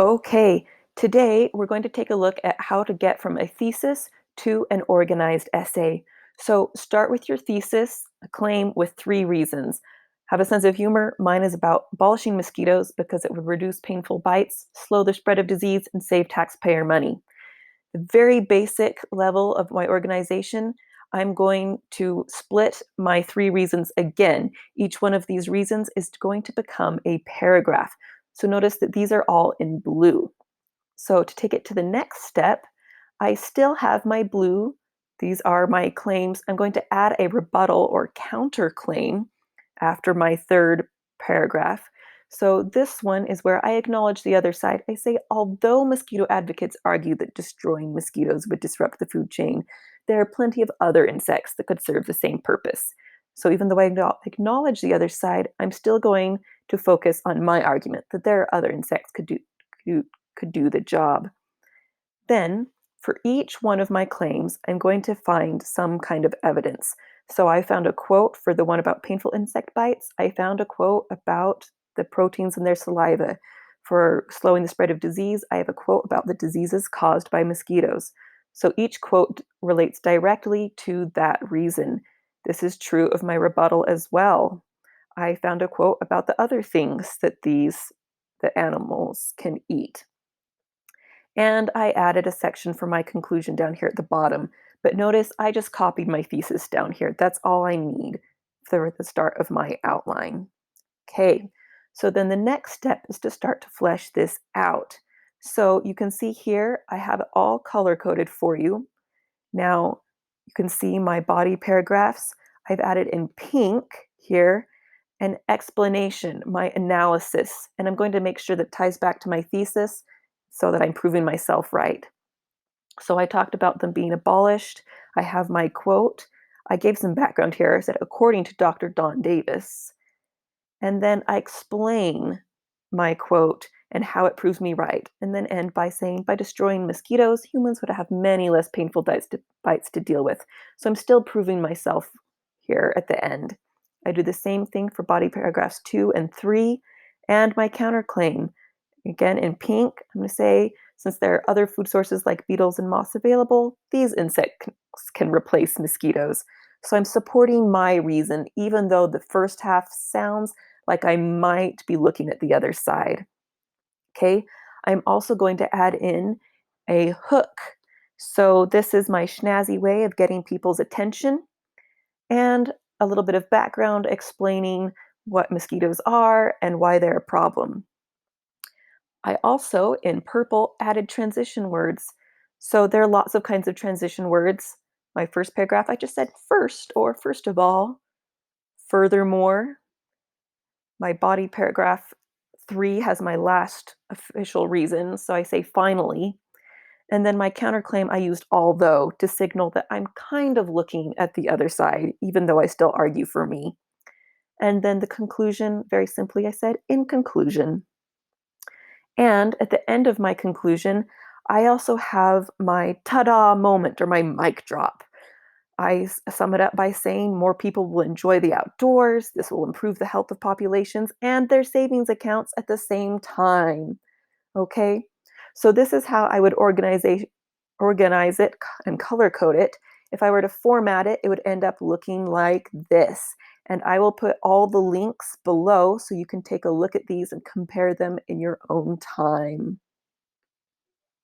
Okay, today we're going to take a look at how to get from a thesis to an organized essay. So start with your thesis, a claim with 3 reasons. Have a sense of humor. Mine is about abolishing mosquitoes because it would reduce painful bites, slow the spread of disease, and save taxpayer money. The very basic level of my organization, I'm going to split my 3 reasons again. Each one of these reasons is going to become a paragraph. So notice that these are all in blue. So to take it to the next step, I still have my blue. These are my claims. I'm going to add a rebuttal or counterclaim after my 3rd paragraph. So this one is where I acknowledge the other side. I say, although mosquito advocates argue that destroying mosquitoes would disrupt the food chain, there are plenty of other insects that could serve the same purpose. So even though I acknowledge the other side, I'm still going to focus on my argument that there are other insects could do the job. Then, for each one of my claims, I'm going to find some kind of evidence. So I found a quote for the one about painful insect bites. I found a quote about the proteins in their saliva. For slowing the spread of disease, I have a quote about the diseases caused by mosquitoes. So each quote relates directly to that reason. This is true of my rebuttal as well. I found a quote about the other things that the animals can eat. And I added a section for my conclusion down here at the bottom. But notice I just copied my thesis down here. That's all I need for the start of my outline. Okay, so then the next step is to start to flesh this out. So you can see here, I have it all color-coded for you. Now, you can see my body paragraphs. I've added in pink here an explanation, my analysis, and I'm going to make sure that ties back to my thesis so that I'm proving myself right. So I talked about them being abolished. I have my quote. I gave some background here. I said, according to Dr. Don Davis. And then I explain my quote and how it proves me right. And then end by saying, by destroying mosquitoes, humans would have many less painful bites to deal with. So I'm still proving myself here at the end. I do the same thing for body paragraphs 2 and 3 and my counterclaim. Again, in pink, I'm going to say, since there are other food sources like beetles and moths available, these insects can replace mosquitoes. So I'm supporting my reason, even though the first half sounds like I might be looking at the other side. Okay, I'm also going to add in a hook. So this is my snazzy way of getting people's attention and a little bit of background explaining what mosquitoes are and why they're a problem. I also, in purple, added transition words. So there are lots of kinds of transition words. My first paragraph, I just said first or first of all. Furthermore, my body paragraph 3 has my last official reason, so I say finally. And then my counterclaim, I used although to signal that I'm kind of looking at the other side, even though I still argue for me. And then the conclusion, very simply, I said, in conclusion. And at the end of my conclusion, I also have my ta-da moment or my mic drop. I sum it up by saying more people will enjoy the outdoors, this will improve the health of populations and their savings accounts at the same time. Okay? So this is how I would organize it and color code it. If I were to format it, it would end up looking like this. And I will put all the links below so you can take a look at these and compare them in your own time.